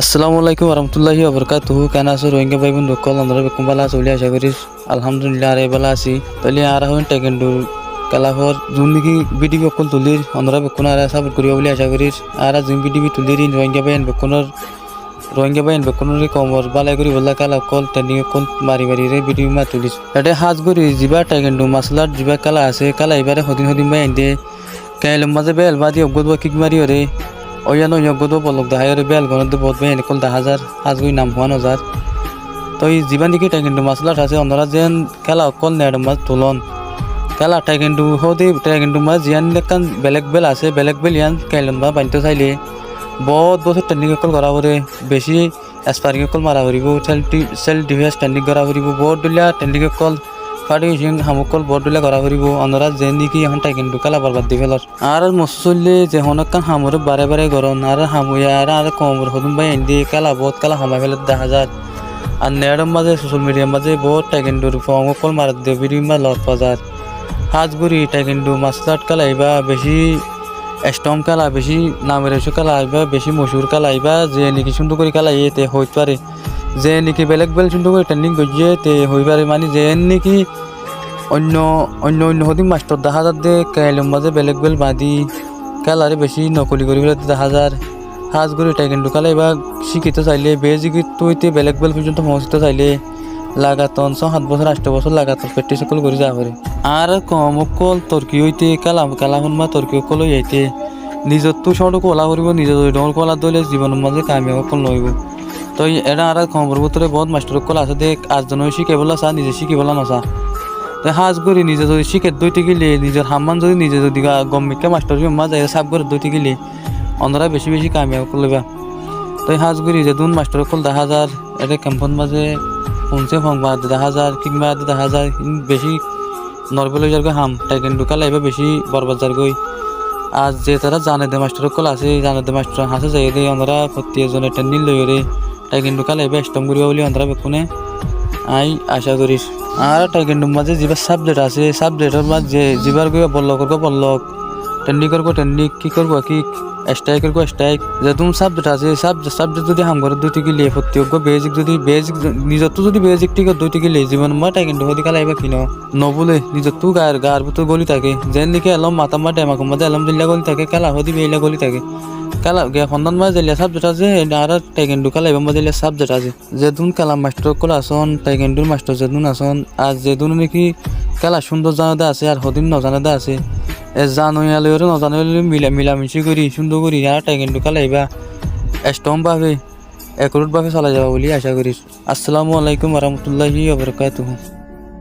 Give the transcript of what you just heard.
আসসালামু আলাইকুম রহমতুল্লাহি ওবরকাতুহু কেন আছো রোহিঙ্গা ভাই বন্ধু কল আমরা বেকুম বালা চলি আশা করি আলহামদুলিল্লাহ আরে বালা আছি তাহলে আর হন টেকেন্ডু কালাফর জুন নাকি ভিডিও অকল তুলির আমরা বেকুন আর সাপোর্ট করিব বলে আশা করি আর জুন ভিডিও তুলির রোহিঙ্গা ভাই বেকুনের কমর বালাই করি বলা কালা কল ট্রেন্ডিং কল মারি মারি রে ভিডিও মা তুলিস এটা হাজ করি জিবা টেকেন্ডু মাসলার জিবা কালা আছে কালা এবারে হদিন ভাই এনে কাইলম মাঝে বেল বাদি অগদ কিক মারি রে অয়ান অজ্ঞত বলক দাহায়রে বেল গণত বহুত ভাই এনেকল 10,000 হাজগুই নাম হওয়া নজার তো এই জীবান দিকে কিন্তু মাসলাট আছে অন্যরা যেন খেলা অকল নেড় মাছ তুলন খেলাটাই কিন্তু হদে কিন্তু মাছ জিয়ান লেখান বেলেগ বেল আছে বেলেগ বেল ইয়ান কাইলন বা বানতে চাইলে বহুত বছর ট্রেন্ডিং অকল করা করে বেশি এক্সপায়ারিং অকল মারা করিব সেল ডিভাইস ট্রেন্ডিং করা করিব বহুত দুলিয়া ট্রেন্ডিং অকল ফাটি হামুকল বহুত দুলিয়া করা করিব অন্যরা যেন নাকি এখন তাই কিন্তু খেলা বরবাদ দি ফেলার আর মসল্লে যে হনকান হামুর বারে বারে গরম আর হামুয়া আর কমর হদুম ভাই এন্দি খেলা বহুত খেলা হামাই ফেলে 10,000 আর নেড়ের মাঝে সোশ্যাল মিডিয়ার মাঝে বহুত টাইকেন্ডুর ফর্ম অকল মার দিয়ে ভিডিও মা লট বাজার হাজগুড়ি টাইকেন্ডু মাসলাট খেলা আইবা বেশি স্টম খেলা বেশি নামের এসে খেলা আইবা বেশি মশুর খেলা আইবা যে নাকি সুন্দর করে খেলা ইয়েতে হইতে পারে যে নাকি বেলেগ বেল সুন্দর করে ট্রেন্ডিং করিয়ে তে হই পারে মানে যে নাকি অন্য অন্য অন্য হদিন মাস্টার 10,000 দে কাইলের মাঝে বেলেগ বেল বাঁধি খেলারে বেশি নকলি করি বলে 10,000 হাজগুড়ি টাইকেন্ডু খেলা এবার শিখিতে চাইলে বেজিকিত তুইতে বেলেগ বেল পর্যন্ত পৌঁছতে চাইলে লাগাতন 7 বছর 8 বছর লাগাতন প্র্যাকটিস সকল করে যা পারে আর কম অকল তর্কি হইতে কালা শুনমা তর্কি অকল হইতে নিজত তো সড়ক কলা করিব নিজের ডর কলা দলে জীবনের মাঝে কামিয়াব অকল লইব তো এটা আর খবর ভিতরে বহুত মাস্টার অকল আছে দেখ আজজন শিখে বলা চা নিজে শিখি বলা নচা তো হাজ করি নিজে যদি শিখে দইতে গেলে নিজের হাম্মান যদি নিজে যদি গম্মিকা মাস্টার মা যায় সাব করে দইতে গেলে অন্যরা বেশি বেশি কামিয়াব করলেবা তো হাজ করি যে দুন মাস্টার অকল 10,000 এটা ক্যাম্পন মাঝে পৌঁছে ফংবা 10,000 কিংবা 10,000 বেশি নর্বেল হয়ে যাবে হাম টাইকেন্ডু কালা এবার বেশি বরবাদ যার গই আর যে তারা জানে দে মাস্টার কল আছে জানে দে মাস্টার হাসে যাই রে আমরা প্রতি এজনে ট্রেন্ডিং লই রে টাইকেন্ডু কালা এবার স্টম করিবা বলি আমরা বেকুনে আই আশা করিস আর টাইকেন্ডুর মাঝে যেবার সাবজেক্ট আছে সাবজেক্টের মাঝে যেবার গিয়ে বললক ট্রেন্ডিং করবো ট্রেন্ডিং কি করবো কি স্ট্রাইক করবো স্ট্রাইক যে তুমি সাবজেক্ট আছে সাবজেক্ট যদি হাম করে দুইটি গেলে প্রত্যেক বেজিক নিজত যদি বেজিক টিকে দুইটি গেলে জীবন মাটাই কিন্তু হদি কালা এবার কিনো নবলে নিজত গার ভিতর গলি থাকে যেন লিখে এলম মাতা মা ডেমা কমাতে এলম দিল্লা গলি থাকে কালা হদি বেইলা গলি থাকে কালা গে ফন্দন মাঝে দিলে সাবজেক্ট আছে আর টাইকেন্ডু কালা এবার মাঝে সাবজেক্ট আছে যেদুন কালা মাস্টার কল আসন টাইকেন্ডুর মাস্টার যেদুন আসন আর যেদুন নাকি কালা সুন্দর জানাদা আছে আর হদিন নজানাদা আছে জানুয়ালে নজানুয়ালে মিলামিশি করি সুন্দর করি আর টাইকেন্ডু কালা এবার স্ট্রং ভাবে একরুট ভাবে চলা যাবা বলে আশা করি আসসালামু আলাইকুম রহমতুল্লাহি ওয়া বারাকাতুহু।